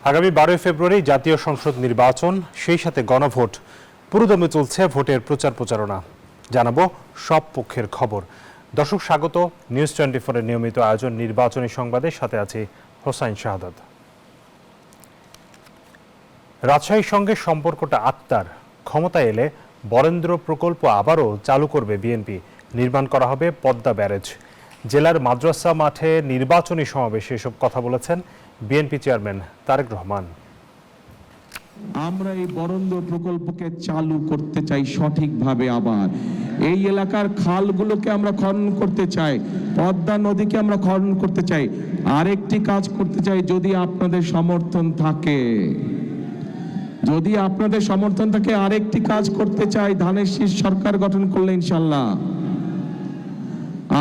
আগামী 12 ফেব্রুয়ারি জাতীয় সংসদ নির্বাচন, সেই সাথে গণভোট। পুরোদমে চলছে ভোটের প্রচার প্রচারণা। জানাবো সব পক্ষের খবর। দর্শক স্বাগত নিউজ 24-এর নিয়মিত আয়োজন নির্বাচনী সংবাদের সাথে আছে হোসাইন শাহাদাত। রাজশাহীর সঙ্গে সম্পর্কটা আত্মার। ক্ষমতা এলে বরেন্দ্র প্রকল্প আবারও চালু করবে বিএনপি। নির্মাণ করা হবে পদ্মা ব্যারেজ। জেলার মাদ্রাসা মাঠে নির্বাচনী সমাবেশে এসব কথা বলেছেন বিএনপি চেয়ারম্যান তারেক রহমান। আমরা এই বরেন্দ্র প্রকল্পকে চালু করতে চাই সঠিকভাবে। আবার এই এলাকার খালগুলোকে আমরা খনন করতে চাই, পদ্মা নদীকে আমরা খনন করতে চাই। আরেকটি কাজ করতে চাই, যদি আপনাদের সমর্থন থাকে, আরেকটি কাজ করতে চাই, ধানের শীষ সরকার গঠন করলে ইনশাল্লাহ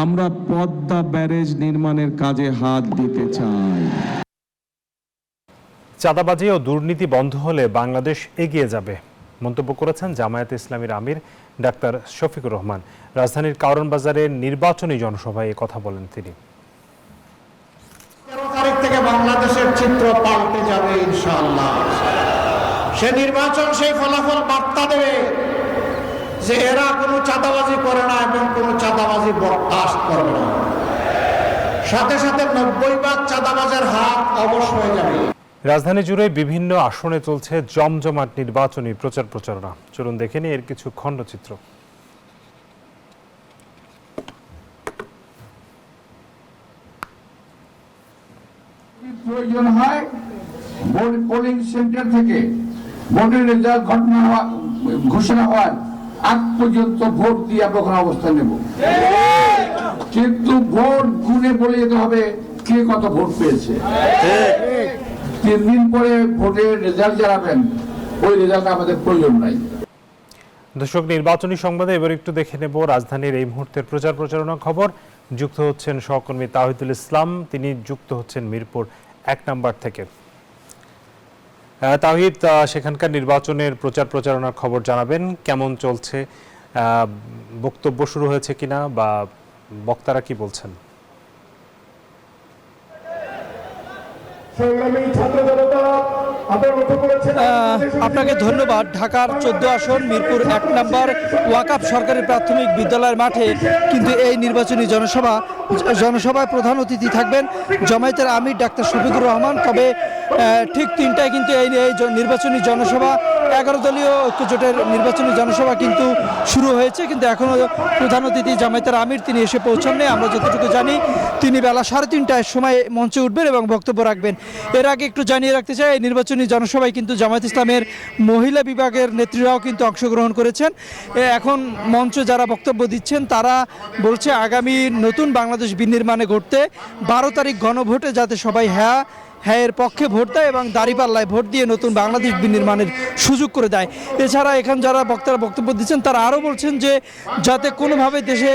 আমরা পদ্মা ব্যারেজ নির্মাণের কাজে হাত দিতে চাই। চাঁদাবাজি ও দুর্নীতি বন্ধ হলে বাংলাদেশ এগিয়ে যাবে মন্তব্য করেছেন জামায়াতে ইসলামীর আমির ডাক্তার শফিকুর রহমান। রাজধানীর কারণ বাজারে নির্বাচনী জনসভায় কথা বলেন তিনি। 13 তারিখ থেকে বাংলাদেশের চিত্র পাল্টে যাবে ইনশাআল্লাহ। সে নির্বাচন সেই ফলাফল বার্তা দেবে যে এরা কোনো চাঁদাবাজি করে না এবং কোনো চাঁদাবাজি বরদাস্ত করবে না। সাথে সাথে 90% চাঁদাবাজের হাত অবশ হয়ে যাবে। রাজধানী জুড়ে বিভিন্ন আসনে চলছে জমজমাট নির্বাচনী প্রচার প্রচারণা। চলুন দেখে নিই এর কিছু খণ্ডচিত্র। প্রয়োজন হয় পোলিং সেন্টার থেকে ভোটের রেজাল্ট ঘোষণা হওয়ার আগ পর্যন্ত ভোট দিয়ে আমরা ওখানে অবস্থান নেব, কিন্তু ভোট গুনে বলে যেতে হবে কে কত ভোট পেয়েছে। 3 দিন পরে ভোটের রেজাল্ট জানাবেন, ওই রেজাল্ট আমাদের প্রয়োজন নাই। দর্শক, নির্বাচনী সংবাদে এবার একটু দেখে নেব রাজধানীর এই মুহূর্তের প্রচার প্রচারণা খবর। যুক্ত হচ্ছেন সহকর্মী তাহিদুল ইসলাম, তিনি যুক্ত হচ্ছেন মিরপুর 1 নম্বর থেকে। তাহিদ, সেখানকার নির্বাচনের প্রচার প্রচারণার খবর জানাবেন, কেমন চলছে, বক্তব্য শুরু হয়েছে কিনা বা বক্তারা কি বলছেন? আপনাকে ধন্যবাদ। ঢাকার 14 আসন মিরপুর 1 নম্বর ওয়াকাফ সরকারি প্রাথমিক বিদ্যালয়ের মাঠে কিন্তু এই নির্বাচনী জনসভায় প্রধান অতিথি থাকবেন জামায়াতের আমির ডাক্তার শফিকুর রহমান। তবে ঠিক 3টায় কিন্তু এই নির্বাচনী জনসভা 11 দলীয় ঐক্যজোটের নির্বাচনী জনসভা কিন্তু শুরু হয়েছে, কিন্তু এখনও প্রধান অতিথি জামায়াতের আমির তিনি এসে পৌঁছাননি। আমরা যতটুকু জানি তিনি বেলা 3:30টার সময় মঞ্চে উঠবেন এবং বক্তব্য রাখবেন। এর আগে একটু জানিয়ে রাখতে চাই, এই নির্বাচনী জনসভায় কিন্তু জামায়াত ইসলামের মহিলা বিভাগের নেত্রীরাও কিন্তু অংশগ্রহণ করেছেন। এখন মঞ্চ যারা বক্তব্য দিচ্ছেন তারা বলছে আগামী নতুন বাংলাদেশ বিনির্মাণে ঘটতে 12 তারিখ গণভোটে যাতে সবাই হ্যাঁ এর পক্ষে ভোট দেয় এবং দাঁড়িপাল্লায় ভোট দিয়ে নতুন বাংলাদেশ বিনির্মাণের সুযোগ করে দেয়। এছাড়া এখানে যারা বক্তারা বক্তব্য দিচ্ছেন তারা আরও বলছেন যে যাতে কোনোভাবে দেশে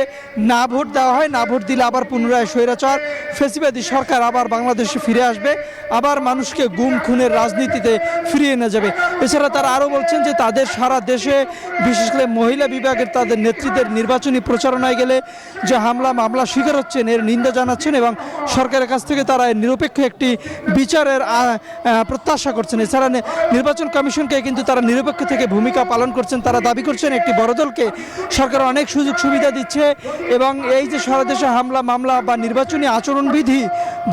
না ভোট দেওয়া হয়, না ভোট দিলে আবার পুনরায় স্বৈরাচার ফ্যাসিবাদী সরকার আবার বাংলাদেশে ফিরে আসবে, আবার মানুষকে গুম খুনের রাজনীতিতে ফিরিয়ে নিয়ে যাবে। এছাড়া তারা আরও বলছেন যে তাদের সারা দেশে বিশেষ করে মহিলা বিভাগের তাদের নেত্রীদের নির্বাচনী প্রচারণায় গেলে যে হামলা মামলা শিকার হচ্ছেন এর নিন্দা জানাচ্ছেন এবং সরকারের কাছ থেকে তারা নিরপেক্ষ একটি বিচারের প্রত্যাশা করছেন। এছাড়া নির্বাচন কমিশনকে কিন্তু তারা নিরপেক্ষ থেকে ভূমিকা পালন করছেন। তারা দাবি করছেন একটি বড় দলকে সরকার অনেক সুযোগ সুবিধা দিচ্ছে এবং এই যে সারা দেশে হামলা মামলা বা নির্বাচনী আচরণবিধি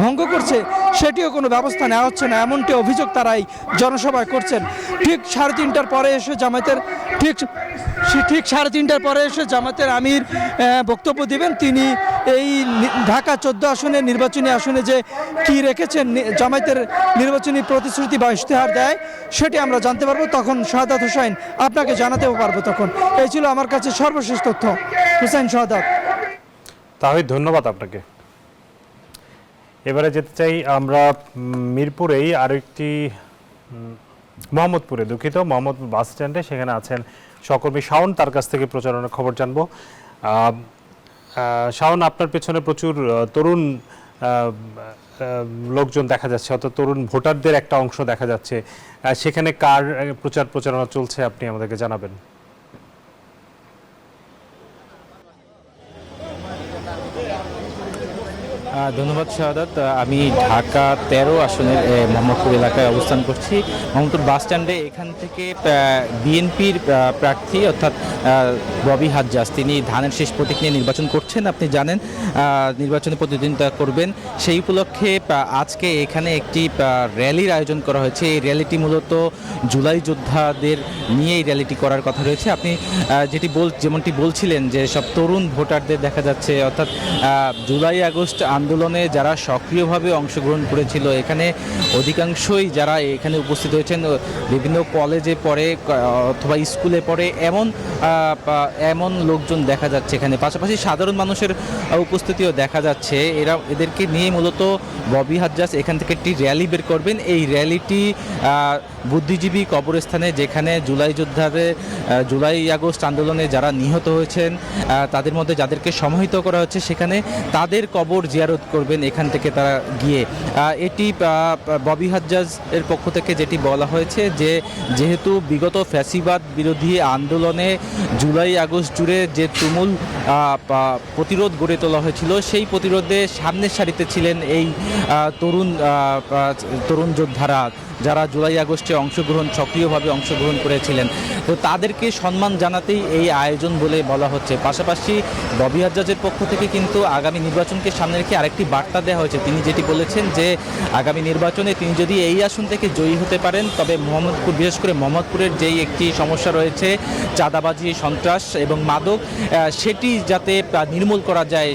ভঙ্গ করছে সেটিও কোনো ব্যবস্থা নেওয়া হচ্ছে না, এমনটি অভিযোগ তারাই জনসভায় করছেন। ঠিক 3:30টার পরে এসে জামায়াতের আমির বক্তব্য দিবেন। তিনি এই ঢাকা 14 আসনের নির্বাচনী আসনে যে কি রেখেছেন জামায়াতের নির্বাচনী প্রতিশ্রুতি বা ইশতেহার দেয় সেটি আমরা জানতে পারবো, তখন শাহাদাত হোসাইন আপনাকে জানাতেও পারবো। তখন এই ছিল আমার কাছে সর্বশেষ তথ্য। হোসাইন শাহাদাত। তাহলে ধন্যবাদ আপনাকে। এবারে যেতে চাই আমরা মিরপুরেই আরেকটি মোহাম্মদপুরে, মোহাম্মদপুর বাস স্ট্যান্ডে। সেখানে আছেন সহকর্মী শাওন, তার কাছ থেকে প্রচারণার খবর জানবো। শাওন, আপনার পেছনে প্রচুর তরুণ লোকজন দেখা যাচ্ছে, অর্থাৎ তরুণ ভোটারদের একটা অংশ দেখা যাচ্ছে, সেখানে কার প্রচার প্রচারণা চলছে আপনি আমাদেরকে জানাবেন। ধন্যবাদ শাহাদাত। আমি ঢাকা 13 আসনের মোহাম্মদপুর এলাকায় অবস্থান করছি। মোহাম্মদপুর বাস স্ট্যান্ডে এখান থেকে বিএনপির প্রার্থী অর্থাৎ ববি হাজ্জাজ তিনি ধানের শেষ প্রতীক নিয়ে নির্বাচন করছেন। আপনি জানেন নির্বাচনে প্রতিদ্বন্দ্বিতা করবেন। সেই উপলক্ষে আজকে এখানে একটি র্যালির আয়োজন করা হয়েছে। এই র্যালিটি মূলত জুলাই যোদ্ধাদের নিয়ে এই র্যালিটি করার কথা রয়েছে। আপনি যেমনটি বলছিলেন যে সব তরুণ ভোটারদের দেখা যাচ্ছে, অর্থাৎ জুলাই আগস্ট আন্দোলনে যারা সক্রিয়ভাবে অংশগ্রহণ করেছিল, এখানে অধিকাংশই যারা এখানে উপস্থিত হয়েছেন বিভিন্ন কলেজে পড়ে অথবা স্কুলে পড়ে এমন লোকজন দেখা যাচ্ছে এখানে। পাশাপাশি সাধারণ মানুষের উপস্থিতিও দেখা যাচ্ছে। এদেরকে নিয়ে মূলত ববি হাজ্জাজ এখান থেকে একটি র্যালি বের করবেন। এই র্যালিটি বুদ্ধিজীবী কবরস্থানে, যেখানে জুলাই আগস্ট আন্দোলনে যারা নিহত হয়েছেন তাদের মধ্যে যাদেরকে সমাহিত করা হচ্ছে, সেখানে তাদের কবর জিয়ারত করবেন এখান থেকে তারা গিয়ে। এটি ববি হাজ্জাজ এর পক্ষ থেকে যেটি বলা হয়েছে যে যেহেতু বিগত ফ্যাসিবাদ বিরোধী আন্দোলনে জুলাই আগস্ট জুড়ে যে তুমুল প্রতিরোধ গড়ে তোলা হয়েছিল, সেই প্রতিরোধে সামনের সারিতে ছিলেন এই তরুণ যোদ্ধারা যারা জুলাই আগস্টে সক্রিয়ভাবে অংশগ্রহণ করেছিলেন। তো তাদেরকে সম্মান জানাতেই এই আয়োজন বলে বলা হচ্ছে। পাশাপাশি ববি হাজ্জাজের পক্ষ থেকে কিন্তু আগামী নির্বাচনকে সামনে রেখে আরেকটি বার্তা দেওয়া হয়েছে। তিনি যেটি বলেছেন যে আগামী নির্বাচনে তিনি যদি এই আসন থেকে জয়ী হতে পারেন, তবে বিশেষ করে মোহাম্মদপুরের যেই একটি সমস্যা রয়েছে চাঁদাবাজি, সন্ত্রাস এবং মাদক, সেটি যাতে নির্মূল করা যায়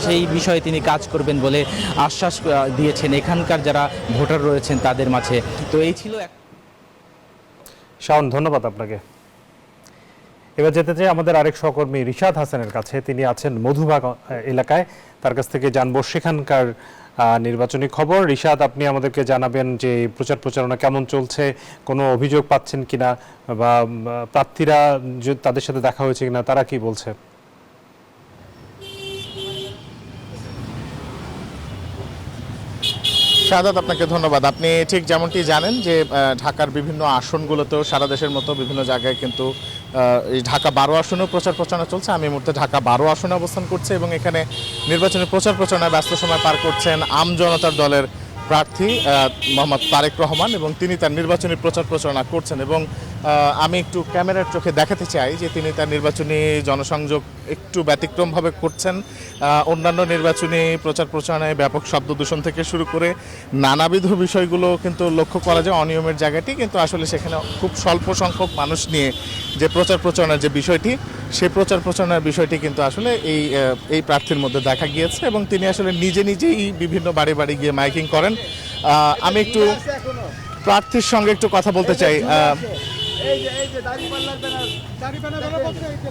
সেই বিষয়ে তিনি কাজ করবেন বলে আশ্বাস দিয়েছেন এখানকার যারা ভোটার রয়েছেন তাদের মাঝে। তো এই ছিল। শাওন, ধন্যবাদ আপনাকে। এবার যেতে চাই আমাদের আরেক সহকর্মী রিশাদ হাসানের কাছে। তিনি আছেন মধুবাগ এলাকায়, তার কাছ থেকে জানবো সেখানকার নির্বাচনী খবর। রিশাদ, আপনি আমাদেরকে জানাবেন যে প্রচার প্রচারণা কেমন চলছে, কোনো অভিযোগ পাচ্ছেন কিনা, বা প্রার্থীরা তাদের সাথে দেখা হয়েছে কিনা, তারা কি বলছে? শাহাদাত, আপনাকে ধন্যবাদ। আপনি ঠিক যেমনটি জানেন যে ঢাকার বিভিন্ন আসনগুলোতেও সারা দেশের মতো বিভিন্ন জায়গায় কিন্তু এই ঢাকা 12 আসনেও প্রচার প্রচারণা চলছে। আমি এই মুহূর্তে ঢাকা 12 আসনে অবস্থান করছি এবং এখানে নির্বাচনী প্রচার প্রচারণায় ব্যস্ত সময় পার করছেন আম জনতার দলের প্রার্থী মোহাম্মদ তারেক রহমান, এবং তিনি তার নির্বাচনী প্রচার প্রচারণা করছেন। এবং আমি একটু ক্যামেরার চোখে দেখাতে চাই যে তিনি তার নির্বাচনী জনসংযোগ একটু ব্যতিক্রমভাবে করছেন। অন্যান্য নির্বাচনী প্রচার প্রচারণায় ব্যাপক শব্দ দূষণ থেকে শুরু করে নানাবিধ বিষয়গুলো কিন্তু লক্ষ্য করা যায় অনিয়মের জায়গাটি, কিন্তু আসলে সেখানে খুব স্বল্প সংখ্যক মানুষ নিয়ে যে প্রচার প্রচারণার যে বিষয়টি, সেই প্রচার প্রচারণার বিষয়টি কিন্তু আসলে এই প্রার্থীর মধ্যে দেখা গিয়েছে। এবং তিনি আসলে নিজেই বিভিন্ন বাড়ি বাড়ি গিয়ে মাইকিং করেন। আমি একটু প্রার্থীর সঙ্গে একটু কথা বলতে চাই।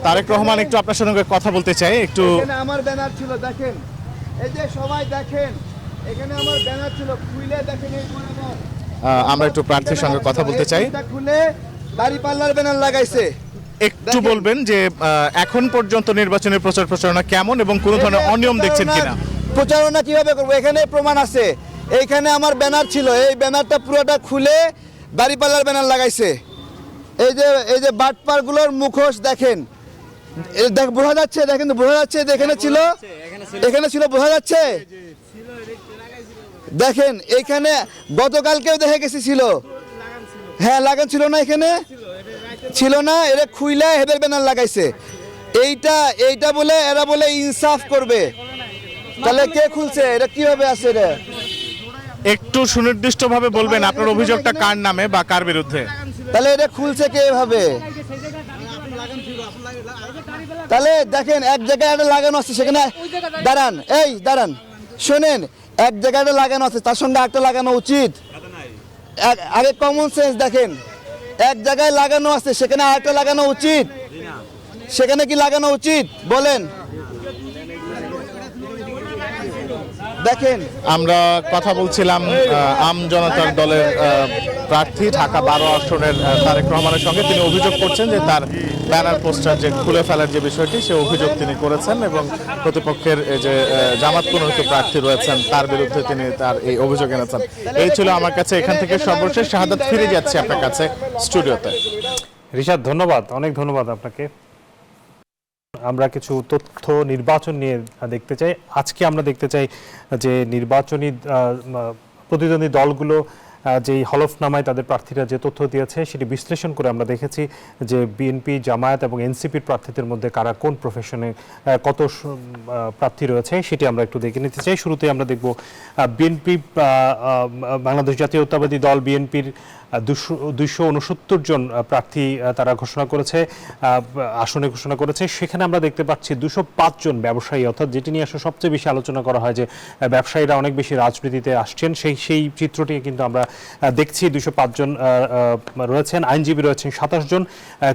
তারেক রহমান, একটু আপনার সঙ্গে কথা বলতে চাই। একটু আমার ব্যানার ছিল, দেখেন, এই যে সবাই দেখেন, এখানে আমার ব্যানার ছিল, খুলে দেখেন এই বরাবর। আমরা একটু প্রার্থীর সঙ্গে কথা বলতে চাই। খুলে দাঁড়িপাল্লার ব্যানার লাগাইছে। একটু বলবেন যে এখন পর্যন্ত নির্বাচনের প্রচার প্রচারণা কেমন এবং কোন ধরনের অনিয়ম দেখছেন কিনা? প্রচারণা কিভাবে করবো, এখানে প্রমাণ আছে। এইখানে আমার ব্যানার ছিল, এই ব্যানারটা পুরোটা খুলে দাঁড়িপাল্লার ব্যানার লাগাইছে। এই যে বাটপার গুলোর মুখোশ দেখেন, বোঝা যাচ্ছে, দেখেন বোঝা যাচ্ছে, এখানে ছিল বোঝা যাচ্ছে। দেখেন এইখানে গতকালকেও দেখে গেছি ছিল, হ্যাঁ লাগান ছিল না, এখানে ছিল না, এরা খুইলা হেদের ব্যানার লাগাইছে। এইটা বলে এরা বলে ইনসাফ করবে, তাহলে কে খুলছে, এটা কিভাবে আছে? এটা একটু সুনির্দিষ্টভাবে বলবেন আপনার অভিযোগটা কার নামে বা কার বিরুদ্ধে? তাহলে এটা খুলছে কে ভাবে? তাহলে দেখেন এক জায়গায় এটা লাগানো আছে, সেখানে দাঁড়ান শোনেন, এক জায়গায় এটা লাগানো আছে, তার সঙ্গে একটা লাগানো উচিত। আগে কমন সেন্স দেখেন, এক জায়গায় লাগানো আছে, সেখানে আরেকটা লাগানো উচিত। সেখানে কি লাগানো উচিত বলেন? দেখেন, আমরা কথা বলছিলাম আম জনতার দলের প্রার্থী ঢাকা 12 আসনের তারেক রহমানের সঙ্গে। তিনি অভিযোগ করছেন যে তার ব্যানার পোস্টার যে খুলে ফেলার যে বিষয়টি, সে অভিযোগ তিনি করেছেন এবং প্রতিপক্ষের যে জামাত প্রণোদিত প্রার্থী রয়েছেন তার বিরুদ্ধে তিনি তার এই অভিযোগ এনেছেন। এই ছিল আমার কাছে এখান থেকে সর্বশেষ। শাহাদাত, ফিরে যাচ্ছি আপনার কাছে স্টুডিওতে। রিশাদ, ধন্যবাদ, অনেক ধন্যবাদ আপনাকে। আমরা কিছু তথ্য নির্বাচন নিয়ে দেখতে চাই। আজকে আমরা দেখতে চাই যে নির্বাচনী প্রতিদ্বন্দ্বী দলগুলো যেই হলফনামায় তাদের প্রার্থীরা যে তথ্য দিয়েছে সেটি বিশ্লেষণ করে আমরা দেখেছি যে বিএনপি, জামায়াত এবং এনসিপির প্রার্থীদের মধ্যে কারা কোন প্রফেশনে কত প্রার্থী রয়েছে সেটি আমরা একটু দেখে নিতে চাই। শুরুতে আমরা দেখব বিএনপি, বাংলাদেশ জাতীয়তাবাদী দল বিএনপির 269 জন প্রার্থী তারা ঘোষণা করেছে, আসনে ঘোষণা করেছে। সেখানে আমরা দেখতে পাচ্ছি 205 জন ব্যবসায়ী, অর্থাৎ যেটি নিয়ে আসলে সবচেয়ে বেশি আলোচনা করা হয় যে ব্যবসায়ীরা অনেক বেশি রাজনীতিতে আসছেন, সেই চিত্রটি কিন্তু আমরা দেখছি। 205 জন রয়েছেন, আইনজীবী রয়েছেন 27 জন,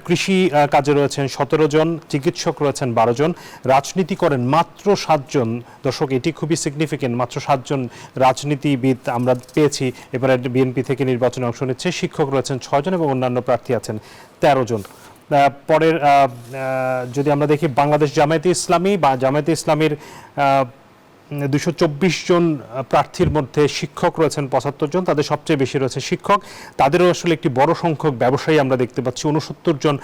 কৃষি কাজে রয়েছেন 17 জন, চিকিৎসক রয়েছেন 12 জন, রাজনীতি করেন মাত্র 7 জন। দর্শক, এটি খুবই সিগনিফিকেন্ট, মাত্র 7 জন রাজনীতিবিদ আমরা পেয়েছি এবারে বিএনপি থেকে নির্বাচনে অংশ নিচ্ছে। শিক্ষক রয়েছেন 6 জন এবং অন্যান্য প্রার্থী আছেন 13 জন। পরের যদি আমরা দেখি বাংলাদেশ জামায়াতে ইসলামী বা জামায়াতে ইসলামীর 224 জন প্রার্থীর মধ্যে শিক্ষক রয়েছেন 75 জন, তাদের সবচেয়ে বেশি রয়েছে শিক্ষক। তাদেরও আসলে একটি বড় সংখ্যক ব্যবসায়ী আমরা দেখতে পাচ্ছি, 69 জন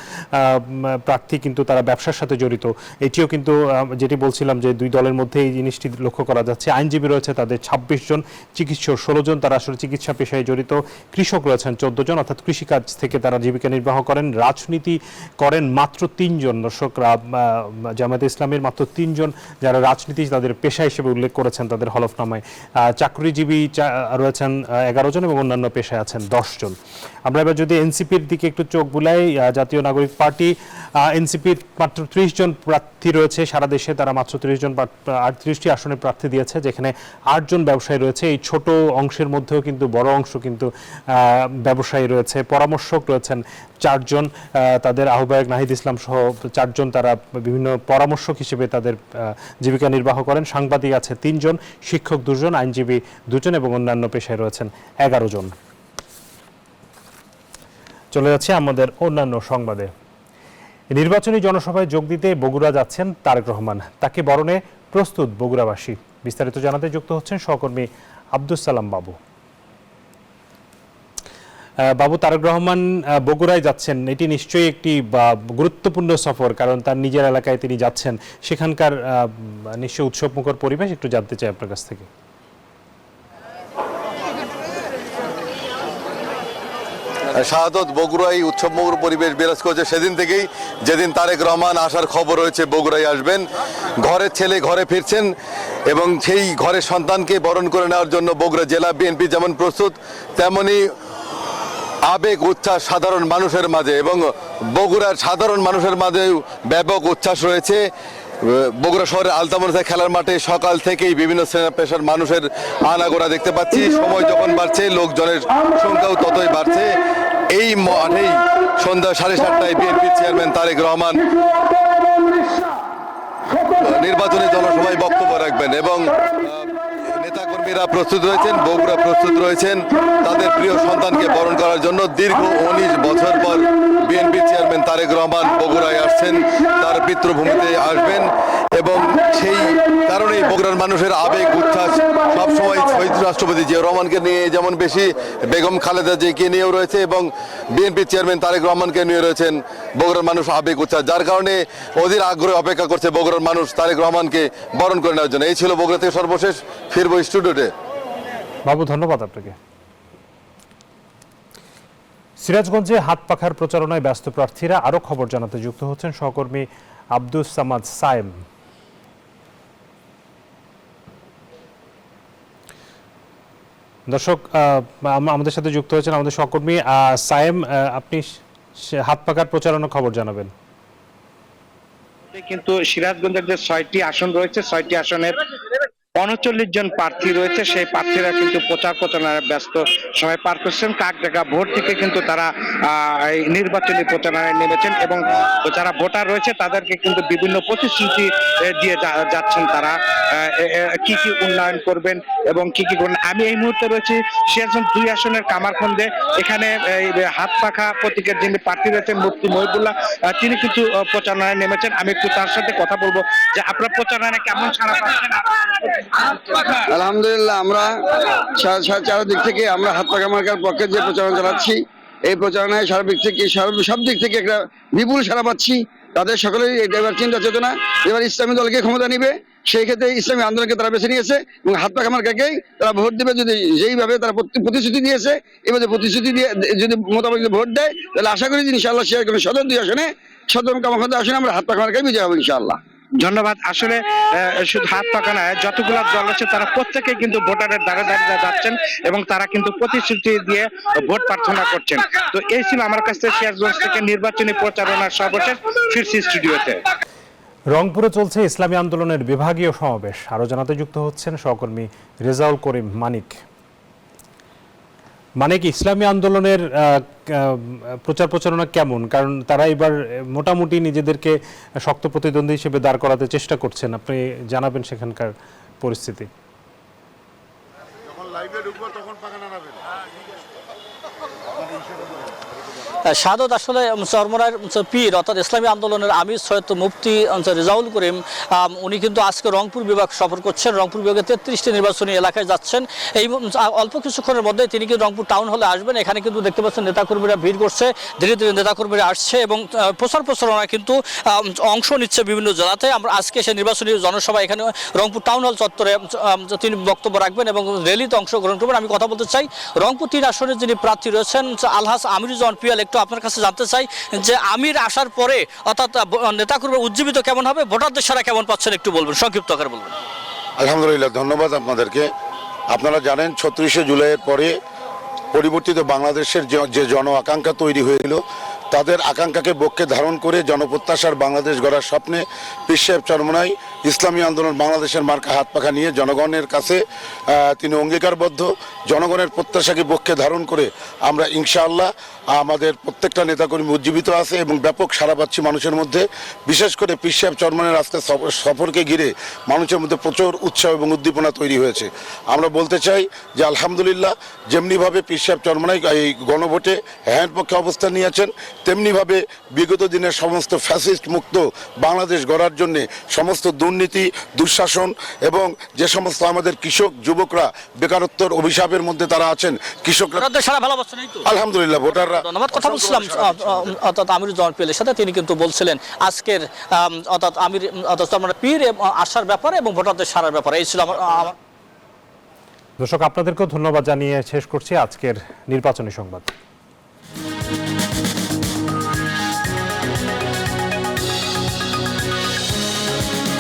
প্রার্থী কিন্তু তারা ব্যবসার সাথে জড়িত। এটিও কিন্তু যেটি বলছিলাম যে দুই দলের মধ্যে এই জিনিসটি লক্ষ্য করা যাচ্ছে। আইনজীবী রয়েছে তাদের 26 জন, চিকিৎসক 16 জন, তারা আসলে চিকিৎসা পেশায় জড়িত। কৃষক রয়েছেন 14 জন, অর্থাৎ কৃষিকাজ থেকে তারা জীবিকা নির্বাহ করেন। রাজনীতি করেন মাত্র 3 জন। দর্শক, জামায়াতে ইসলামের মাত্র 3 জন যারা রাজনীতি তাদের পেশা হিসেবে উল্লেখ করেছেন তাদের হলফনামায়। চাকরিজীবী রয়েছেন 11 জন এবং অন্যান্য পেশায় আছেন 10 জন। আমরা এবার যদি এনসিপির দিকে একটু চোখ বুলাই, জাতীয় নাগরিক পার্টি, এনসিপির মাত্র 30 জন প্রার্থী রয়েছে সারা দেশে। তারা মাত্র 30 জন 38টি আসনে প্রার্থী দিয়েছে, যেখানে 8 জন ব্যবসায়ী রয়েছে। এই ছোট অংশের মধ্যেও কিন্তু বড় অংশ কিন্তু ব্যবসায়ী রয়েছে। পরামর্শক রয়েছেন 4 জন, তাদের আহ্বায়ক নাহিদ ইসলাম সহ 4 জন, তারা বিভিন্ন পরামর্শক হিসেবে তাদের জীবিকা নির্বাহ করেন। সাংবাদিক আছে 3 জন, শিক্ষক 2 জন, আইনজীবী 2 জন এবং অন্যান্য পেশায় রয়েছেন 11 জন। চলে যাচ্ছে আমাদের অন্যান্য সংবাদে। নির্বাচনী জনসভায় যোগ দিতে বগুড়া যাচ্ছেন তারেক রহমান, তাকে বরণে প্রস্তুত বগুড়াবাসী। বিস্তারিত জানাতে যুক্ত হচ্ছেন সহকর্মী আব্দুস সালাম বাবু। বাবু, তারেক রহমান বগুড়ায় যাচ্ছেন, এটি নিশ্চয়ই একটি গুরুত্বপূর্ণ সফর, কারণ তার নিজের এলাকায় তিনি যাচ্ছেন। সেখানকার নিশ্চয়ই উৎসবমুখর পরিবেশ, একটু জানতে চাই আপনার কাছ থেকে। শাহাদত, বগুড়ায় উৎসবমুখর পরিবেশ বিরাজ করছে সেদিন থেকেই, যেদিন তারেক রহমান আসার খবর রয়েছে বগুড়ায় আসবেন। ঘরের ছেলে ঘরে ফিরছেন এবং সেই ঘরের সন্তানকে বরণ করে নেওয়ার জন্য বগুড়া জেলা বিএনপি যেমন প্রস্তুত, তেমনি আবেগ উচ্ছ্বাস সাধারণ মানুষের মাঝে, এবং বগুড়ার সাধারণ মানুষের মাঝেও ব্যাপক উচ্ছ্বাস রয়েছে। বগুড়া শহরের আলতামনসা খেলার মাঠে সকাল থেকেই বিভিন্ন শ্রেণী পেশার মানুষের আনাগোনা দেখতে পাচ্ছি। সময় যখন বাড়ছে, লোকজনের সংখ্যাও ততই বাড়ছে। এই মাঠেই সন্ধ্যা 7:30টায় বিএনপি চেয়ারম্যান তারেক রহমান নির্বাচনী জনসভায় বক্তব্য রাখবেন এবং নেতাকর্মীরা প্রস্তুত রয়েছেন, বগুড়া প্রস্তুত রয়েছেন তাদের প্রিয় সন্তানকে বরণ করার জন্য। দীর্ঘ 19 বছর পর বিএনপি চেয়ারম্যান তারেক রহমান বগুড়ায় আসছেন, তার পিতৃভূমিতে আসবেন এবং সেই কারণেই বগুড়ার মানুষের আবেগ উচ্ছ্বাস সবসময় শহীদ রাষ্ট্রপতি জিয়াউর রহমানকে নিয়ে যেমন বেশি, বেগম খালেদা জিয়াকে নিয়েও রয়েছে এবং বিএনপি চেয়ারম্যান তারেক রহমানকে নিয়ে রয়েছেন বগুড়ার মানুষ আবেগ উচ্ছ্বাস, যার কারণে অধীর আগ্রহে অপেক্ষা করছে বগুড়ার মানুষ তারেক রহমানকে বরণ করে নেওয়ার জন্য। এই ছিল বগুড়া থেকে সর্বশেষ, ফিরবো স্টুডিওতে। বাবু, ধন্যবাদ আপনাকে। সিরাজগঞ্জে হাত পাখার প্রচারণায় ব্যস্ত প্রার্থীরা, আরো খবর জানাতে যুক্ত হচ্ছেন সহকর্মী আব্দুস সামাদ সায়েম। দর্শক, আমাদের সাথে যুক্ত হয়েছেন আমাদের সহকর্মী সায়েম, আপনি হাত পাখার প্রচারণা খবর জানাবেন। কিন্তু সিরাজগঞ্জের যে 6টি আসন রয়েছে, 6টি আসনের 39 জন প্রার্থী রয়েছে, সেই প্রার্থীরা কিন্তু প্রচার প্রচারণায় ব্যস্ত সময় পার করছেন। কাকডাকা ভোট থেকে কিন্তু তারা এই নির্বাচনী প্রচারণায় নেমেছেন এবং যারা ভোটার রয়েছে তাদেরকে কিন্তু বিভিন্ন প্রতিশ্রুতি দিয়ে যাচ্ছেন তারা, কি কি উন্নয়ন করবেন এবং কি কি করবেন। আমি এই মুহূর্তে রয়েছি সিরাজগঞ্জ 2 আসনের কামারখন্দে। এখানে হাত পাখা প্রতীকের যিনি প্রার্থী রয়েছেন মুফতি মহিবুল্লাহ, তিনি কিন্তু প্রচারণায় নেমেছেন। আমি একটু তার সাথে কথা বলবো যে আপনার প্রচারণায় কেমন সাড়া পাচ্ছেন। আলহামদুলিল্লাহ, আমরা চারদিক থেকে আমরা হাত পাখা মার্কার পক্ষে যে প্রচারণা চালাচ্ছি, এই প্রচারণায় সার্বিক থেকে সব দিক থেকে একটা বিপুল সাড়া পাচ্ছি। তাদের সকলেই এবার চিন্তা চেতনা এবার ইসলামী দলকে ক্ষমতা নিবে, সেই ক্ষেত্রে ইসলামী আন্দোলনকে তারা বেছে নিয়েছে এবং হাত পা কামার কাকেই তারা ভোট দেবে। যদি যেইভাবে তারা প্রতিশ্রুতি দিয়েছে এবার প্রতিশ্রুতি দিয়ে যদি মোতাবেক ভোট দেয় তাহলে আশা করি যে ইনশাআল্লাহ শেয়ারগঞ্জ সদর 2 আসনে সদর কামাখ্যা আসনে আমরা হাত পা কামার কাকেই বিজয় হবো ইনশাআল্লাহ। ধন্যবাদ। আসলে শুধু হাত পাকা নয়, যতগুলো দল আছে তারা প্রত্যেকেই কিন্তু ভোটারের দ্বারে দ্বারে যাচ্ছেন এবং তারা কিন্তু প্রতিশ্রুতি দিয়ে ভোট প্রার্থনা করছেন। তো এই ছিল আমার কাছ থেকে সিরাজগঞ্জ থেকে নির্বাচনী প্রচারণার সর্বশেষ। ফিরছি স্টুডিওতে। রংপুরে চলছে ইসলামী আন্দোলনের বিভাগীয় সমাবেশ। আরো জানাতে যুক্ত হচ্ছেন সহকর্মী রেজাউল করিম মানিক। মানিক, ইসলামী আন্দোলনের প্রচার প্রচারণা কেমন? কারণ তারা এবার মোটামুটি নিজেদেরকে শক্ত প্রতিদ্বন্দ্বী হিসেবে দাঁড় করাতে চেষ্টা করছেন, আপনি জানাবেন সেখানকার পরিস্থিতি। শাহাদত, আসলে চরমরার পীর অর্থাৎ ইসলামী আন্দোলনের আমির সৈয়দ মুফতি রেজাউল করিম উনি কিন্তু আজকে রংপুর বিভাগ সফর করছেন। রংপুর বিভাগে 33টি নির্বাচনী এলাকায় যাচ্ছেন। এই অল্প কিছুক্ষণের মধ্যে তিনি কিন্তু রংপুর টাউন হলে আসবেন। এখানে কিন্তু দেখতে পাচ্ছেন নেতাকর্মীরা ভিড় করছে, ধীরে ধীরে নেতাকর্মীরা আসছে এবং প্রচার প্রচারণা কিন্তু অংশ নিচ্ছে বিভিন্ন জেলাতে। আমরা আজকে সেই নির্বাচনী জনসভা এখানে রংপুর টাউন হল চত্বরে তিনি বক্তব্য রাখবেন এবং র্যালিতে অংশগ্রহণ করবেন। আমি কথা বলতে চাই রংপুর 3 আসনের যিনি প্রার্থী রয়েছেন আলহাজ আমিরুজ্জামান পিয়াল, একটু আপনার কাছে জানতে চাই যে আমির আসার পরে অর্থাৎ নেতাকর্মী উজ্জীবিত কেমন হবে, ভোটারদের সারা কেমন পাচ্ছেন একটু বলবেন, সংক্ষিপ্ত আকারে বলবেন। আলহামদুলিল্লাহ, ধন্যবাদ আপনাদেরকে। আপনারা জানেন 36শে জুলাইয়ের পরে পরিবর্তিত বাংলাদেশের যে জন আকাঙ্ক্ষা তৈরি হয়েছিল তাদের আকাঙ্ক্ষাকে বক্ষে ধারণ করে জনপ্রত্যাশার বাংলাদেশ গড়ার স্বপ্নে পীর সাহেব চরমোনাই ইসলামী আন্দোলন বাংলাদেশের মার্কা হাত পাখা নিয়ে জনগণের কাছে তিনি অঙ্গীকারবদ্ধ। জনগণের প্রত্যাশাকে বক্ষে ধারণ করে আমরা ইনশাআল্লাহ আমাদের প্রত্যেকটা নেতাকর্মী উজ্জীবিত আছে এবং ব্যাপক সাড়া পাচ্ছি মানুষের মধ্যে। বিশেষ করে পীর সাহেব চরমোনাইয়ের আজকে সফরকে ঘিরে মানুষের মধ্যে প্রচুর উৎসাহ এবং উদ্দীপনা তৈরি হয়েছে। আমরা বলতে চাই যে আলহামদুলিল্লাহ, যেমনিভাবে পীর সাহেব চরমোনাই এই গণভোটে হ্যাঁ পক্ষে অবস্থান নিয়েছেন, তেমনিভাবে বিগত দিনের সমস্ত ফ্যাসিস্ট মুক্ত বাংলাদেশ গড়ার জন্যে সমস্ত দুর্নীতি, দুঃশাসন এবং যে সমস্ত আমাদের কৃষক যুবকরা বেকারত্বের অভিশাপের মধ্যে তারা আছেন, কৃষকরা আলহামদুলিল্লাহ ভোটাররা। ধন্যবাদ। কথা বলছিলাম অর্থাৎ আমিরুজ্জামান পিয়ালের সাথে, তিনি কিন্তু বলছিলেন আজকের অর্থাৎ আমির অর্থাৎ আমরা পীর আসার ব্যাপারে এবং ভোটারদের সারার ব্যাপারে। এই ছিল আমার। দর্শক, আপনাদেরকেও ধন্যবাদ জানিয়ে শেষ করছি আজকের নির্বাচনী সংবাদ।